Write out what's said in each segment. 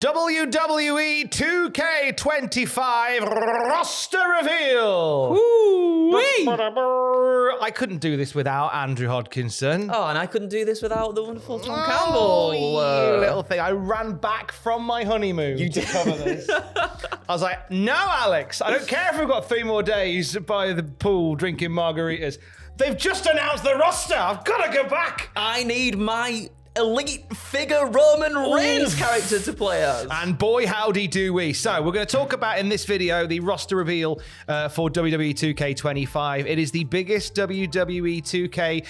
WWE 2K25 roster reveal. Woo-wee. I couldn't do this without Andrew Hodkinson. Oh, and I couldn't do this without the wonderful Tom Campbell. You little thing. I ran back from my honeymoon to cover this. I was like, no, Alex, I don't care if we've got 3 more days by the pool drinking margaritas. They've just announced the roster. I've got to go back. I need my elite figure Roman Reigns character to play as. And boy, howdy do we. So we're going to talk about in this video the roster reveal for WWE 2K25. It is the biggest WWE 2K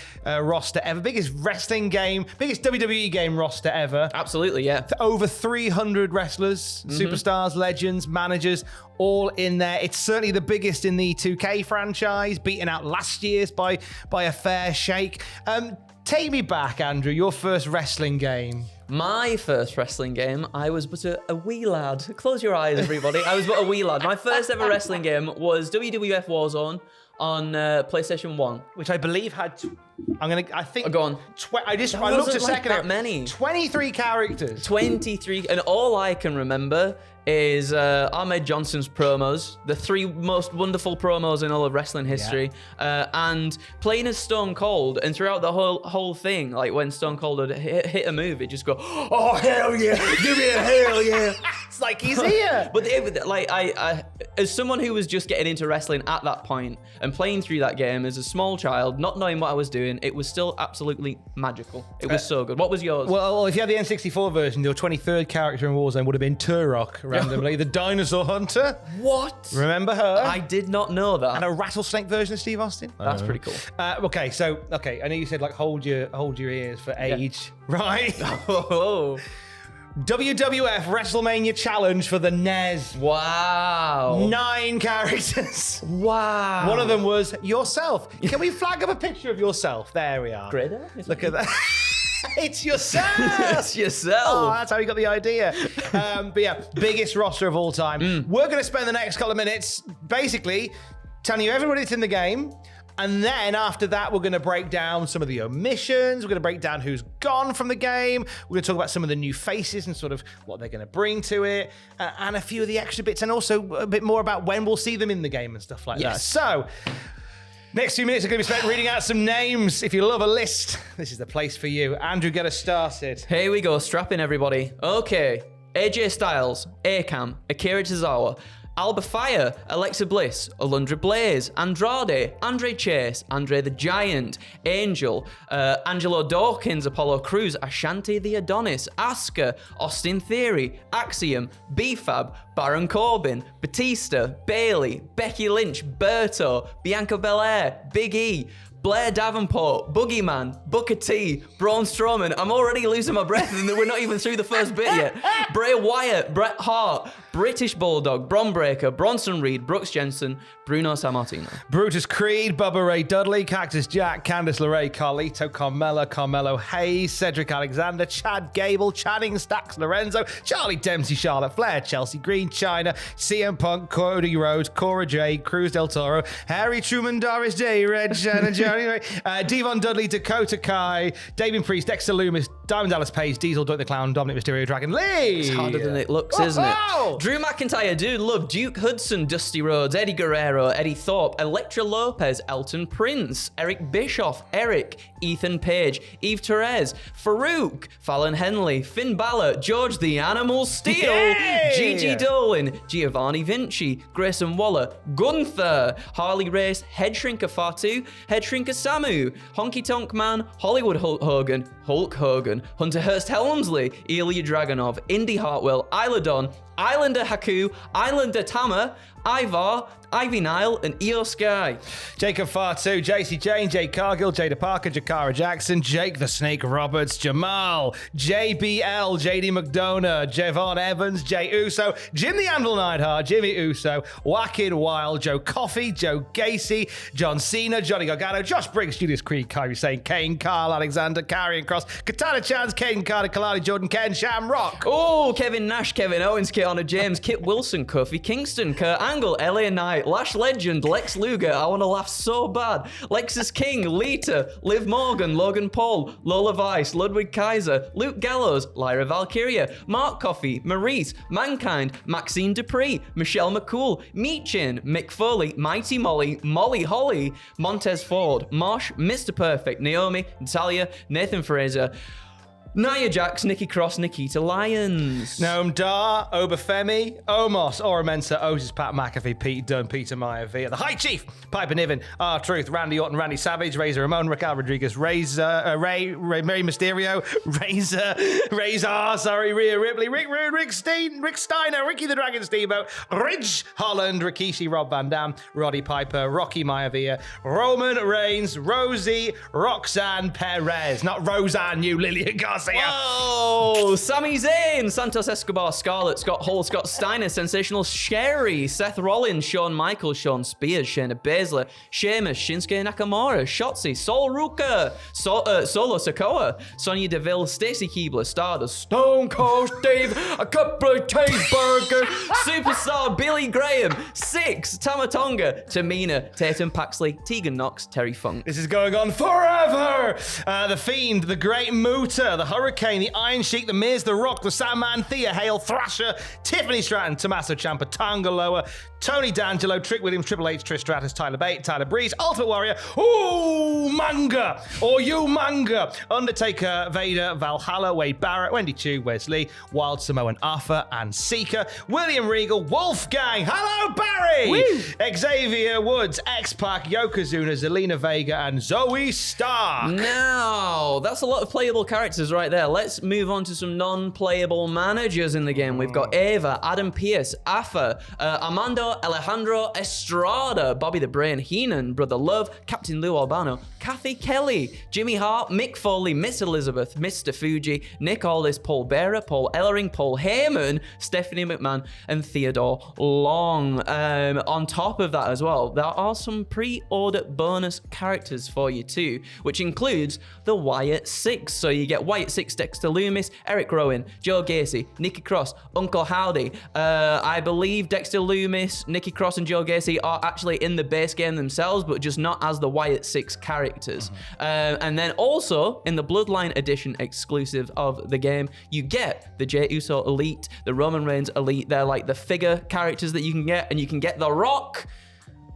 roster ever, biggest wrestling game, biggest WWE game roster ever. Absolutely, yeah. Over 300 wrestlers, superstars, legends, managers, all in there. It's certainly the biggest in the 2K franchise, beaten out last year's by a fair shake. Take me back, Andrew, your first wrestling game. My first wrestling game, I was but a wee lad. Close your eyes, everybody. I was but a wee lad. My first ever wrestling game was WWF Warzone on PlayStation 1. Which I believe had, I think. Go on. I looked a second that many. 23 characters. 23, and all I can remember is Ahmed Johnson's promos, the 3 most wonderful promos in all of wrestling history, and playing as Stone Cold. And throughout the whole thing, like when Stone Cold would hit a move, it just go, oh hell yeah, give me a hell yeah. It's like he's here. But I as someone who was just getting into wrestling at that point and playing through that game as a small child, not knowing what I was doing, it was still absolutely magical. It was so good. What was yours? Well, if you had the N64 version, your 23rd character in Warzone would have been Turok, randomly, the dinosaur hunter. What? Remember her? I did not know that. And a rattlesnake version of Steve Austin. That's pretty cool. Okay, I know you said like hold your ears for age, right? Oh. WWF WrestleMania Challenge for the NES. Wow. 9 characters. Wow. One of them was yourself. Can we flag up a picture of yourself? There we are. Great. Look at that. It's yourself. It's yourself. Oh, that's how you got the idea. But yeah, biggest roster of all time. We're going to spend the next couple of minutes basically telling you everybody that's in the game. And then after that, we're going to break down some of the omissions. We're going to break down who's gone from the game. We're going to talk about some of the new faces and sort of what they're going to bring to it. And a few of the extra bits. And also a bit more about when we'll see them in the game and stuff like that. So next few minutes are going to be spent reading out some names. If you love a list, this is the place for you. Andrew, get us started. Here we go. Strap in, everybody. Okay. AJ Styles, Akam, Akira Tozawa, Alba Fire, Alexa Bliss, Alundra Blaze, Andrade, Andre Chase, Andre the Giant, Angel, Angelo Dawkins, Apollo Crews, Ashanti the Adonis, Asuka, Austin Theory, Axiom, B-Fab, Baron Corbin, Batista, Bailey, Becky Lynch, Berto, Bianca Belair, Big E, Blair Davenport, Boogeyman, Booker T, Braun Strowman. I'm already losing my breath and we're not even through the first bit yet. Bray Wyatt, Bret Hart, British Bulldog, Bron Breakker, Bronson Reed, Brooks Jensen, Bruno Sammartino. Brutus Creed, Bubba Ray Dudley, Cactus Jack, Candice LeRae, Carlito, Carmelo Hayes, Cedric Alexander, Chad Gable, Channing Stacks, Lorenzo, Charlie Dempsey, Charlotte Flair, Chelsea Green, Chyna, CM Punk, Cody Rhodes, Cora Jade, Cruz del Toro, Harry Truman, Doris Day, Red Shannon, Devon Dudley, Dakota Kai, Damien Priest, Dexter Loomis, Diamond Dallas Page, Diesel, Doink the Clown, Dominic Mysterio, Dragon Lee. It's harder than it looks, isn't it? Drew McIntyre, Dude Love, Duke Hudson, Dusty Rhodes, Eddie Guerrero, Eddie Thorpe, Elektra Lopez, Elton Prince, Eric Bischoff, Eric, Ethan Page, Eve Therese, Farouk, Fallon Henley, Finn Balor, George the Animal Steel, Gigi Dolan, Giovanni Vinci, Grayson Waller, Gunther, Harley Race, Head Shrinker Fatu, Head Shrinker Samu, Honky Tonk Man, Hollywood Hulk Hogan, Hunter Hearst Helmsley, Ilya Dragunov, Indy Hartwell, Isla Dawn, Islander Haku, Islander Tama, Ivar, Ivy Nile, and Io Sky. Jacob Fatu, JC Jane, Jay Cargill, Jada Parker, Jakara Jackson, Jake the Snake Roberts, Jamal, JBL, JD McDonough, Javon Evans, Jay Uso, Jim the Anvil Neidhart, Jimmy Uso, Wacked Wild, Joe Coffey, Joe Gacy, John Cena, Johnny Gargano, Josh Briggs, Julius Creed, Kyrie Sane, Kane, Carl Alexander, Karrion Cross, Katana Chance, Caden Carter, Kalani, Jordan, Ken, Shamrock. Oh, Kevin Nash, Kevin Owens, Kit Honor, James, Kit Wilson, Kofi Kingston, Kurt Angle, LA Knight, Lash Legend, Lex Luger, I want to laugh so bad, Lexus King, Lita, Liv Morgan, Logan Paul, Lola Vice, Ludwig Kaiser, Luke Gallows, Lyra Valkyria, Mark Coffey, Maurice, Mankind, Maxine Dupree, Michelle McCool, Meechin, Mick Foley, Mighty Molly, Molly Holly, Montez Ford, Mosh, Mr. Perfect, Naomi, Natalia, Nathan Fraser, Nia Jax, Nikki Cross, Nikita Lyons. Noam Dar, Oba Femi, Omos, Ora Mensa, Otis, Pat McAfee, Pete Dunne, Peter Meyer, Via, The High Chief, Piper Niven, R-Truth, Randy Orton, Randy Savage, Razor Ramon, Raquel Rodriguez, Ray Mysterio, Rhea Ripley, Rick Rude, Rick Steiner, Ricky the Dragon Steamboat, Ridge Holland, Rikishi, Rob Van Dam, Roddy Piper, Rocky Maivia, Roman Reigns, Rosie, Roxanne Perez, not Roseanne, you Lillian Garcia. Whoa! Sami Zayn, Santos Escobar, Scarlett, Scott Hall, Scott Steiner, Sensational Sherry, Seth Rollins, Shawn Michaels, Shawn Spears, Shayna Baszler, Sheamus, Shinsuke Nakamura, Shotzi, Sol Ruka, Solo Sikoa, Sonya Deville, Stacey Keibler, Stardust, Stone Cold Steve, a couple of cheeseburger, Superstar Billy Graham, Six, Tamatonga, Tamina, Tatum Paxley, Tegan Knox, Terry Funk. This is going on forever. The Fiend, the Great Muta, the Hurricane, the Iron Sheik, the Miz, the Rock, the Sandman, Thea Hale, Thrasher, Tiffany Stratton, Tommaso Ciampa, Tangaloa, Tony D'Angelo, Trick Williams, Triple H, Trish Stratus, Tyler Bate, Tyler Breeze, Ultimate Warrior, Manga, or You Manga, Undertaker, Vader, Valhalla, Wade Barrett, Wendy Chu, Wesley, Wild Samoan Arthur, and Seeker, William Regal, Wolfgang, hello Barry, Woo! Xavier Woods, X-Pac, Yokozuna, Zelina Vega, and Zoe Stark. Now, that's a lot of playable characters right there. Let's move on to some non-playable managers in the game. We've got Ava, Adam Pearce, Afa, Armando Alejandro Estrada, Bobby the Brain Heenan, Brother Love, Captain Lou Albano, Kathy Kelly, Jimmy Hart, Mick Foley, Miss Elizabeth, Mr. Fuji, Nick Aldis, Paul Bearer, Paul Ellering, Paul Heyman, Stephanie McMahon, and Theodore Long. On top of that as well, there are some pre-order bonus characters for you too, which includes the Wyatt Sicks. So you get Wyatt Sicks, Dexter Loomis, Eric Rowan, Joe Gacy, Nikki Cross, Uncle Howdy. I believe Dexter Loomis, Nikki Cross, and Joe Gacy are actually in the base game themselves, but just not as the Wyatt Sicks characters. And then also in the Bloodline Edition exclusive of the game, you get the Jey Uso Elite, the Roman Reigns Elite. They're like the figure characters that you can get, and you can get The Rock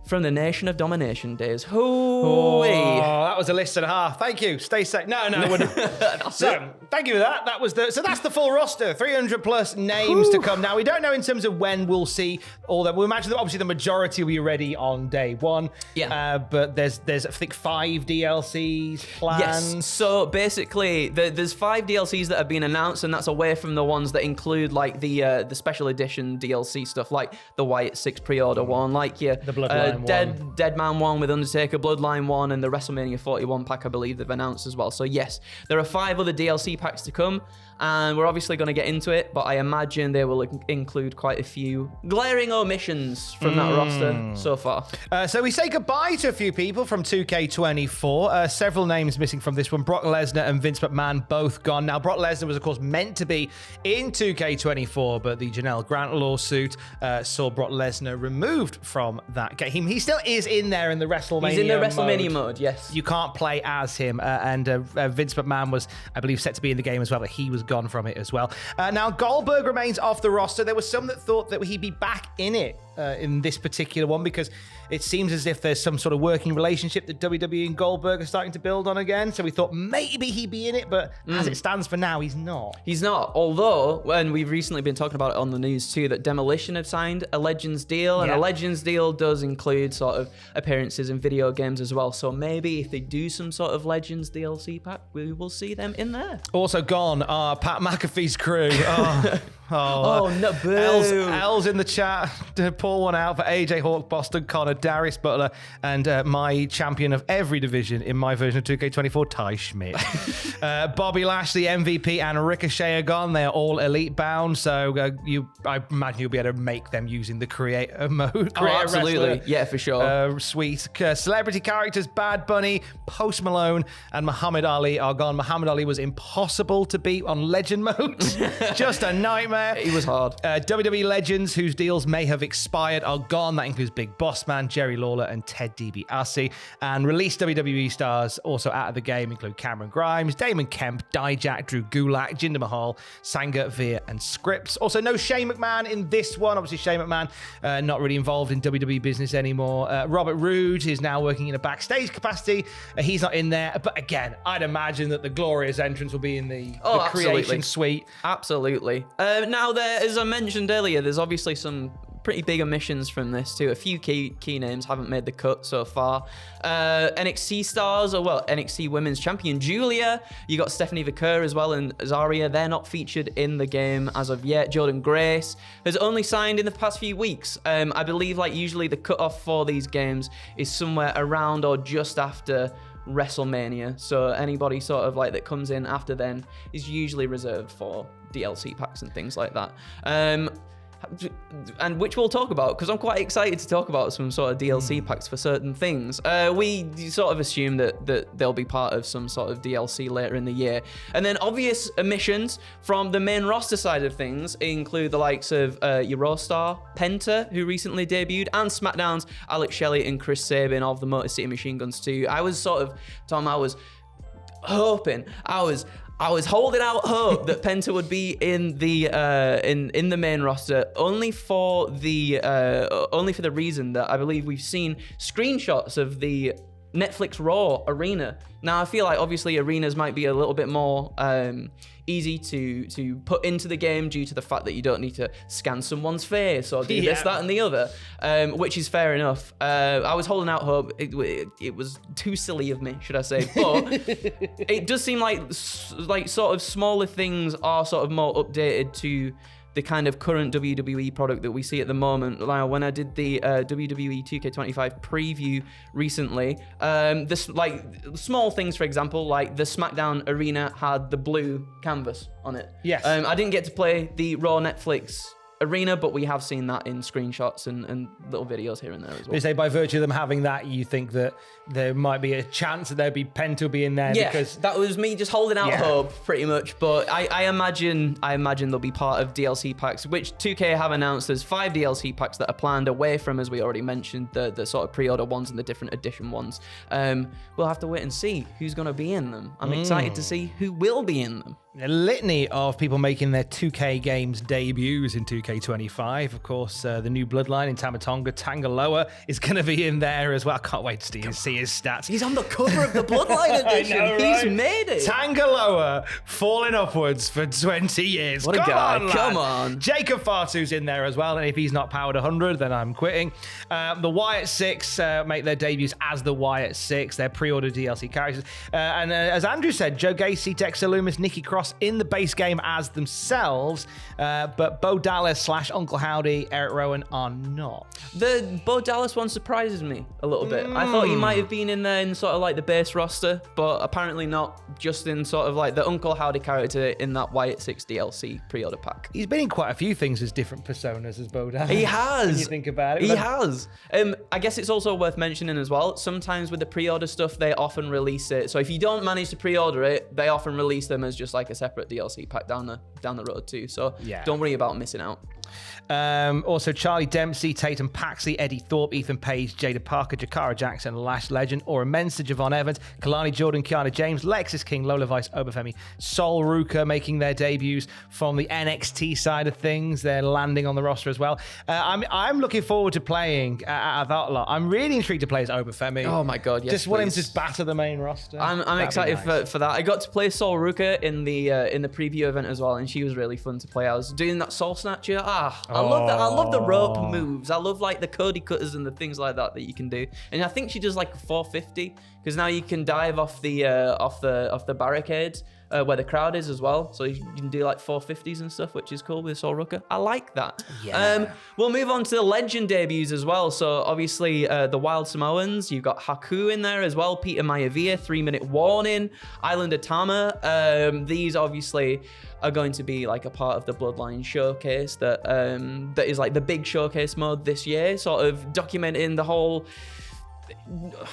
from the Nation of Domination days. Oh, that was a list and a half. Thank you. Stay safe. No, we're not. So, thank you for that. So that's the full roster. 300 plus names to come. Now, we don't know in terms of when we'll see all that. We imagine that obviously the majority will be ready on day one. Yeah. But there's I think 5 DLCs planned. Yes. So basically, there's 5 DLCs that have been announced, and that's away from the ones that include like the special edition DLC stuff, like the Wyatt Sicks pre-order one, like the Bloodline Dead Man one with Undertaker, Bloodline one, and the WrestleMania 41 pack, I believe they've announced as well. So yes, there are 5 other DLC packs to come, and we're obviously going to get into it, but I imagine they will include quite a few glaring omissions from that roster so far. So we say goodbye to a few people from 2K24. Several names missing from this one. Brock Lesnar and Vince McMahon both gone. Now, Brock Lesnar was, of course, meant to be in 2K24, but the Janelle Grant lawsuit saw Brock Lesnar removed from that game. He still is in there in the WrestleMania He's in the WrestleMania mode, yes. You can't play as him. And Vince McMahon was, I believe, set to be in the game as well, but he was gone from it as well. Now, Goldberg remains off the roster. There were some that thought that he'd be back in it in this particular one, because it seems as if there's some sort of working relationship that WWE and Goldberg are starting to build on again. So we thought maybe he'd be in it, but as it stands for now, he's not. He's not. Although, and we've recently been talking about it on the news too, that Demolition have signed a Legends deal, and a Legends deal does include sort of appearances in video games as well. So maybe if they do some sort of Legends DLC pack, we will see them in there. Also gone are Pat McAfee's crew. Oh, no, boo. L's in the chat. Pour one out for AJ Hawk, Boston Connor, Darius Butler, and my champion of every division in my version of 2K24, Ty Schmidt. Bobby Lashley, MVP, and Ricochet are gone. They are all elite bound, so I imagine you'll be able to make them using the creator mode. Absolutely. Wrestler. Yeah, for sure. Sweet. Celebrity characters, Bad Bunny, Post Malone, and Muhammad Ali are gone. Muhammad Ali was impossible to beat on Legend mode. Just a nightmare. He was hard. WWE legends whose deals may have expired are gone. That includes Big Boss Man, Jerry Lawler, and Ted DiBiase. And released WWE stars also out of the game include Cameron Grimes, Damon Kemp, Dijak, Drew Gulak, Jinder Mahal, Sanga, Veer, and Scripps. Also, no Shane McMahon in this one. Obviously, Shane McMahon not really involved in WWE business anymore. Robert Roode is now working in a backstage capacity. He's not in there. But again, I'd imagine that the glorious entrance will be in the creation suite. Absolutely. Now, as I mentioned earlier, there's obviously some pretty big omissions from this too. A few key names haven't made the cut so far. NXT stars, NXT Women's Champion Julia. You got Stephanie Vaquer as well and Zarya. They're not featured in the game as of yet. Jordan Grace has only signed in the past few weeks. I believe usually the cutoff for these games is somewhere around or just after WrestleMania. So anybody sort of that comes in after then is usually reserved for DLC packs and things like that. And which we'll talk about because I'm quite excited to talk about some sort of DLC packs for certain things. We sort of assume that they'll be part of some sort of DLC later in the year. And then obvious omissions from the main roster side of things include the likes of your Raw star, Penta, who recently debuted, and SmackDown's Alex Shelley and Chris Sabin of the Motor City Machine Guns too. I was holding out hope that Penta would be in the in the main roster only for the reason that I believe we've seen screenshots of the Netflix Raw arena. Now I feel like obviously arenas might be a little bit more easy to put into the game due to the fact that you don't need to scan someone's face or do this, that, and the other, which is fair enough. I was holding out hope. It was too silly of me, should I say? But it does seem like sort of smaller things are sort of more updated to the kind of current WWE product that we see at the moment. Now, when I did the WWE 2K25 preview recently, small things, for example, like the SmackDown arena had the blue canvas on it. Yes. I didn't get to play the Raw Netflix arena, but we have seen that in screenshots and little videos here and there as well. They say by virtue of them having that, you think that there might be a chance that there'd be Penta will be in there. Yeah, because that was me just holding out hope, pretty much. But I imagine they'll be part of DLC packs, which 2K have announced. There's 5 DLC packs that are planned away from, as we already mentioned, the sort of pre-order ones and the different edition ones. We'll have to wait and see who's going to be in them. I'm excited to see who will be in them. A litany of people making their 2K games debuts in 2K25. Of course, the new Bloodline in Tamatonga, Tangaloa, is going to be in there as well. I can't wait to see his stats. He's on the cover of the Bloodline edition. I know, right? He's made it. Tangaloa falling upwards for 20 years. What a guy. Come on. Jacob Fatu's in there as well. And if he's not powered 100, then I'm quitting. The Wyatt Sicks make their debuts as the Wyatt Sicks. They're pre-order DLC characters. And as Andrew said, Joe Gacy, Dexter Loomis, Nikki Cross in the base game as themselves, but Bo Dallas / Uncle Howdy, Eric Rowan are not. The Bo Dallas one surprises me a little bit. I thought he might have been in there in sort of the base roster, but apparently not, just in sort of the Uncle Howdy character in that Wyatt Sicks DLC pre-order pack. He's been in quite a few things as different personas as Bo Dallas. He has. When you think about it. He has. I guess it's also worth mentioning as well, sometimes with the pre-order stuff, they often release it. So if you don't manage to pre-order it, they often release them as just a separate DLC pack down the road too. So don't worry about missing out. Also, Charlie Dempsey, Tatum Paxley, Eddie Thorpe, Ethan Page, Jada Parker, Jakara Jackson, Lash Legend, Aura Mensa, Javon Evans, Kalani Jordan, Kiana James, Lexis King, Lola Vice, Oba Femi, Sol Ruka making their debuts from the NXT side of things. They're landing on the roster as well. I'm looking forward to playing out of that lot. I'm really intrigued to play as Oba Femi. Oh my god, yes, just want him to batter the main roster. I'm excited for that. I got to play Sol Ruka in the preview event as well, and she was really fun to play. I was doing that Soul Snatcher. I love that. I love the rope moves. I love the Cody cutters and the things like that you can do. And I think she does a 450 because now you can dive off the barricades. where the crowd is as well. So you can do like 450s and stuff, which is cool with Sol Rucker. I like that. Yeah. We'll move on to the legend debuts as well. So obviously the Wild Samoans, you've got Haku in there as well, Peter Maivia, 3-minute warning, Islander Tama. These obviously are going to be like a part of the Bloodline showcase that that is like the big showcase mode this year, sort of documenting the whole,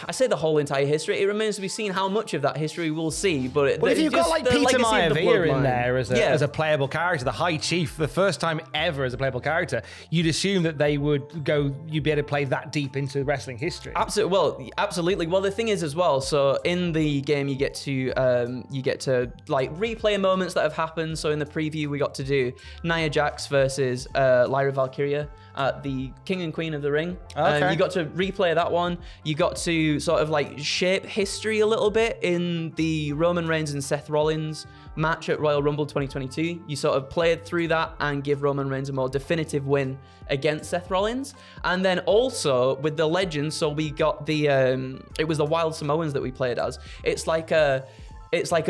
I say the whole entire history. It remains to be seen how much of that history we'll see. But if you've got like Peter Maivia in there as a playable character, the High Chief, the first time ever as a playable character, you'd assume that you'd be able to play that deep into wrestling history. Absolutely. Well, the thing is as well. So in the game, you get to like replay moments that have happened. So in the preview, we got to do Nia Jax versus Lyra Valkyria at the King and Queen of the Ring. You got to replay that one. You got to sort of like shape history a little bit in the Roman Reigns and Seth Rollins match at Royal Rumble 2022. You sort of played through that and give Roman Reigns a more definitive win against Seth Rollins. And then also with the Legends, so we got the it was the Wild Samoans that we played as. It's like a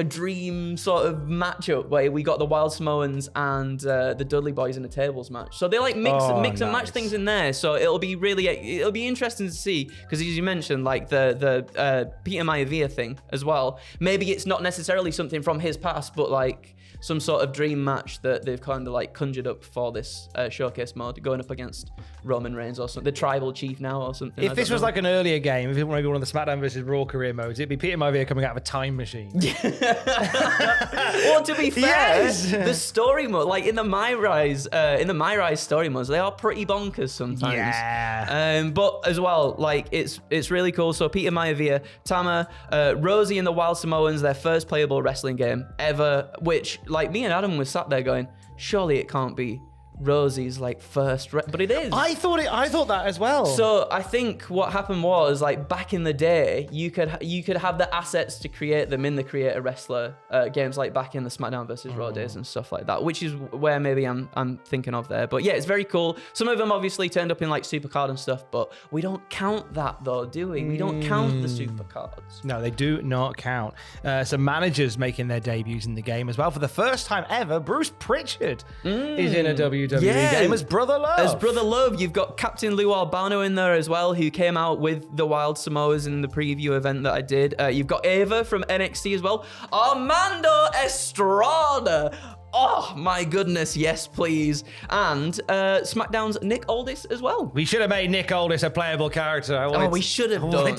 dream sort of matchup where we got the Wild Samoans and the Dudley Boys in a tables match. So they like mix and match things in there. So it'll be interesting to see, because as you mentioned, like the Peter Maivia thing as well. Maybe it's not necessarily something from his past, but like some sort of dream match that they've kind of like conjured up for this showcase mode, going up against Roman Reigns or something, the tribal chief now or something. If this was like an earlier game, if it was maybe one of the SmackDown versus Raw career modes, it'd be Peter Maivia coming out of a time machine. Well, to be fair, the story mode, like in the My Rise story modes, they are pretty bonkers sometimes. Yeah. But as well, like it's really cool. So Peter Maivia, Tama, Rosie and the Wild Samoans, their first playable wrestling game ever, which like me and Adam was sat there going, surely it can't be Rosie's like first, but it is. I thought that as well. So I think what happened was, like back in the day, you could have the assets to create them in the Create a Wrestler games, like back in the SmackDown versus Raw days and stuff like that, which is where maybe I'm thinking of there. But yeah, it's very cool. Some of them obviously turned up in like Supercard and stuff, but we don't count that though, do we? We don't count the Supercards. No, they do not count. Some managers making their debuts in the game as well. For the first time ever, Bruce Pritchard is in a WWE game as Brother Love. As Brother Love, you've got Captain Lou Albano in there as well, who came out with the Wild Samoas in the preview event that I did. You've got Ava from NXT as well. Armando Estrada. Oh my goodness, yes please. And SmackDown's Nick Aldis as well. We should have made Nick Aldis a playable character. We should have done.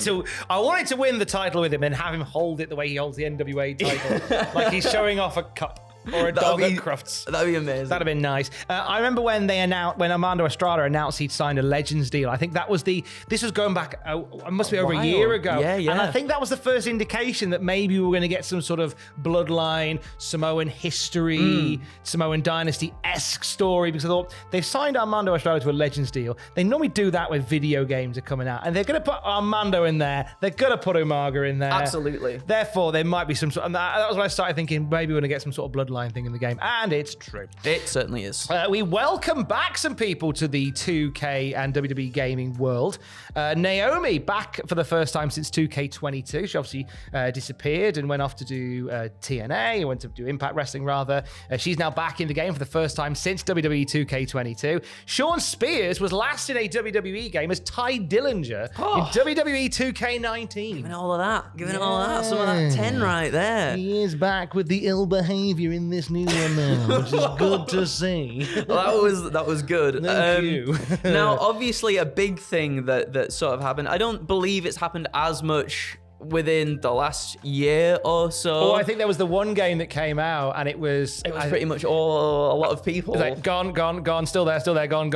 I wanted to win the title with him and have him hold it the way he holds the NWA title. Like he's showing off a cup. Or a dog at Crufts. That'd be amazing. That'd have been nice. I remember when Armando Estrada announced he'd signed a Legends deal. I think that was this was going back, it must be over a year ago. Yeah. And I think that was the first indication that maybe we were going to get some sort of bloodline, Samoan history, Samoan dynasty-esque story, because I thought they've signed Armando Estrada to a Legends deal. They normally do that when video games are coming out. And they're going to put Armando in there. They're going to put Umaga in there. Absolutely. Therefore, there might be some sort of, and that was when I started thinking maybe we're going to get some sort of bloodline thing in the game, and it's true. It certainly is. We welcome back some people to the 2K and WWE gaming world. Naomi back for the first time since 2K22. She obviously disappeared and went off to do TNA, went to do Impact Wrestling rather. She's now back in the game for the first time since WWE 2K22. Shawn Spears was last in a WWE game as Ty Dillinger in WWE 2K19. Giving it all of that. Some of that 10 right there. He is back with the ill behavior in this new one now, which is good to see. Well, that was good. Thank you. Now, obviously, a big thing that sort of happened. I don't believe it's happened as much within the last year or so. Oh, I think there was the one game that came out, and it was pretty much a lot of people. It was like gone, still there, gone,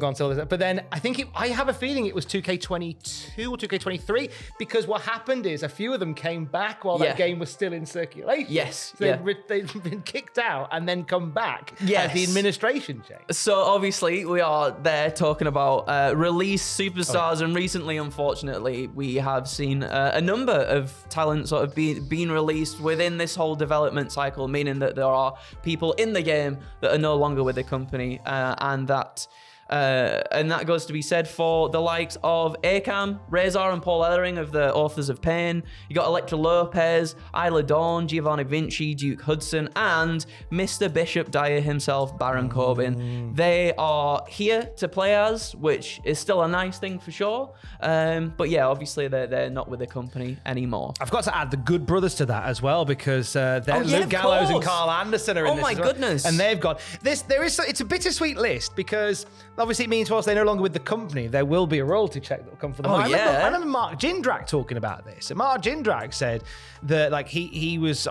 still there. But then I have a feeling it was 2K22 or 2K23, because what happened is a few of them came back while that game was still in circulation. Yes. So they've been kicked out and then come back as the administration changed. So obviously we are there talking about release Superstars, and recently, unfortunately, we have seen a number of talent sort of being released within this whole development cycle, meaning that there are people in the game that are no longer with the company, and that And that goes to be said for the likes of Akam, Razor and Paul Ellering of the Authors of Pain. You got Elektra Lopez, Isla Dawn, Giovanni Vinci, Duke Hudson, and Mr. Bishop Dyer himself, Baron Corbin. They are here to play as, which is still a nice thing for sure. But yeah, obviously they're not with the company anymore. I've got to add the Good Brothers to that as well, because Luke Gallows and Carl Anderson are in this. Oh my goodness. And they've gone. It's a bittersweet list, because obviously it means whilst they're no longer with the company, there will be a royalty check that will come from them. I remember Mark Jindrak talking about this. And Mark Jindrak said that like he was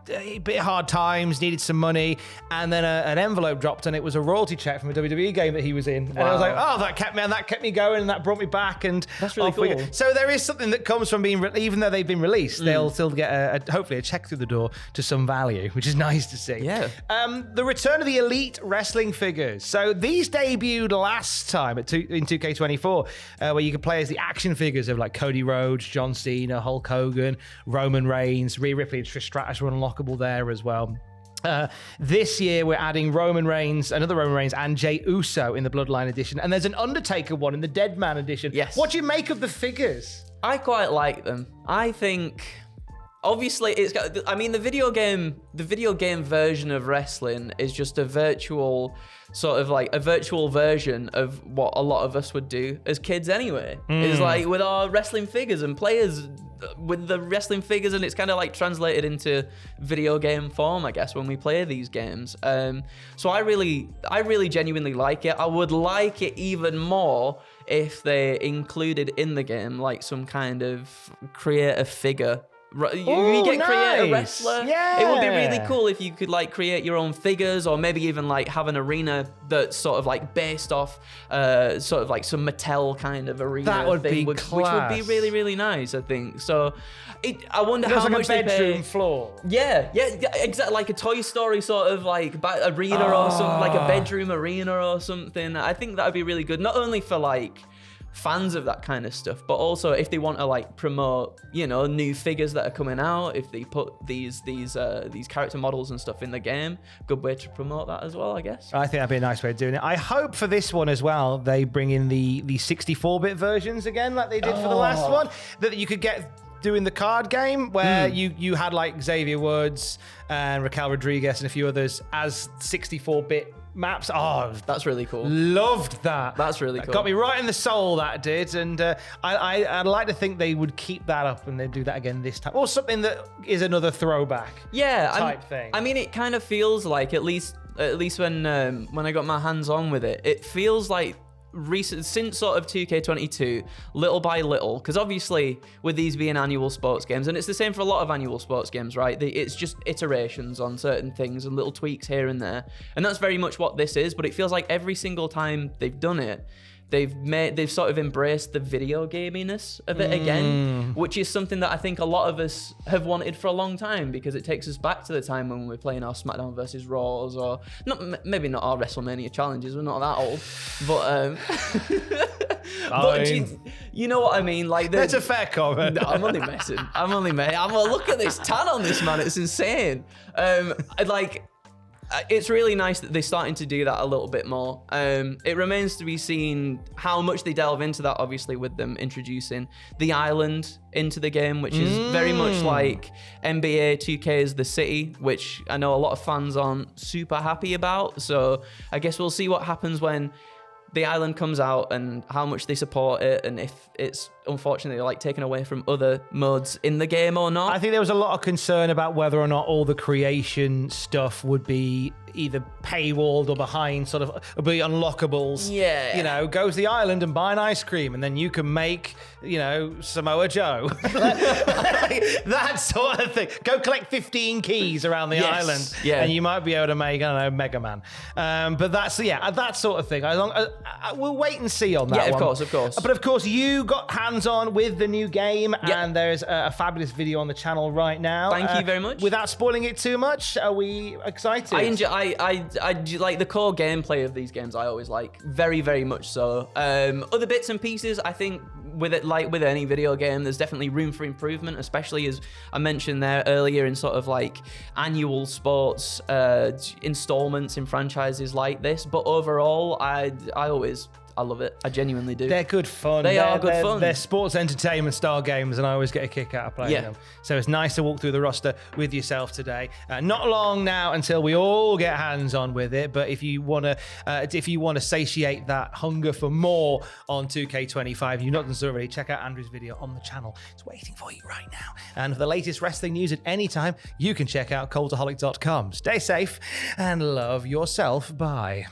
a bit hard times, needed some money, and then an envelope dropped, and it was a royalty check from a WWE game that he was in. Wow. And I was like, oh, that kept me going, and that brought me back, and that's really cool. So there is something that comes from being, even though they've been released, they'll still get hopefully a check through the door to some value, which is nice to see. Yeah. The return of the Elite Wrestling figures. So these debuted last time in 2K24, where you could play as the action figures of like Cody Rhodes, John Cena, Hulk Hogan, Roman Reigns, Rhea Ripley, and Trish Stratus were unlockable there as well. This year we're adding another Roman Reigns, and Jey Uso in the Bloodline edition, and there's an Undertaker one in the Dead Man edition. Yes. What do you make of the figures? I quite like them. I think obviously the video game version of wrestling is just a virtual version of what a lot of us would do as kids anyway. It's like with our wrestling figures and players with the wrestling figures, and it's kind of like translated into video game form, I guess, when we play these games. So I really genuinely like it. I would like it even more if they included in the game like some kind of create a figure. You get create a wrestler. Yeah. It would be really cool if you could like create your own figures, or maybe even like have an arena that's sort of like based off sort of like some Mattel kind of arena. That would be class. Which would be really, really nice, I think. So I wonder how much like a bedroom they pay. floor. Yeah, exactly, like a Toy Story sort of like arena or something, like a bedroom arena or something. I think that would be really good, not only for like fans of that kind of stuff, but also if they want to like promote, new figures that are coming out, if they put these character models and stuff in the game, good way to promote that as well, I guess. I think that'd be a nice way of doing it. I hope for this one as well, they bring in the 64-bit versions again, like they did for the last one, that you could get doing the card game, where you had like Xavier Woods and Raquel Rodriguez and a few others as 64-bit maps. Oh, that's really cool. Loved that. That's really cool. Got me right in the soul, that did. And I'd like to think they would keep that up and they'd do that again this time. Or something that is another throwback type thing. I mean, it kind of feels like, at least when I got my hands on with it, it feels like since sort of 2K22, little by little, because obviously with these being annual sports games, and it's the same for a lot of annual sports games, right? It's just iterations on certain things and little tweaks here and there, and that's very much what this is. But it feels like every single time they've done it, they've sort of embraced the video gaminess of it again, which is something that I think a lot of us have wanted for a long time, because it takes us back to the time when we were playing our SmackDown versus Raws, or maybe not our WrestleMania challenges, we're not that old, but you know what I mean? Like that's a fair comment. No, I'm only messing. Look at this tan on this man, it's insane. It's really nice that they're starting to do that a little bit more. It remains to be seen how much they delve into that, obviously, with them introducing the island into the game, which is very much like NBA 2K's The City, which I know a lot of fans aren't super happy about. So I guess we'll see what happens when the island comes out and how much they support it, and if it's unfortunately like taken away from other modes in the game or not. I think there was a lot of concern about whether or not all the creation stuff would be either paywalled or behind sort of be unlockables. Yeah. Go to the island and buy an ice cream and then you can make, Samoa Joe. That sort of thing. Go collect 15 keys around the island and you might be able to make, Mega Man. But that sort of thing. We'll wait and see on that one. Yeah, of course. But of course, you got hands hands-on with the new game, and there's a fabulous video on the channel right now. Thank you very much. Without spoiling it too much, are we excited? I enjoy. I like the core gameplay of these games. I always like very, very much so. Other bits and pieces, I think, with it, like with any video game, there's definitely room for improvement, especially as I mentioned there earlier in sort of like annual sports installments in franchises like this. But overall, I love it. I genuinely do. They're good fun. They are good fun. They're sports entertainment style games, and I always get a kick out of playing them. So it's nice to walk through the roster with yourself today. Not long now until we all get hands on with it. But if you want to satiate that hunger for more on 2K25, you've not done so already, check out Andrew's video on the channel. It's waiting for you right now. And for the latest wrestling news at any time, you can check out Cultaholic.com. Stay safe and love yourself. Bye.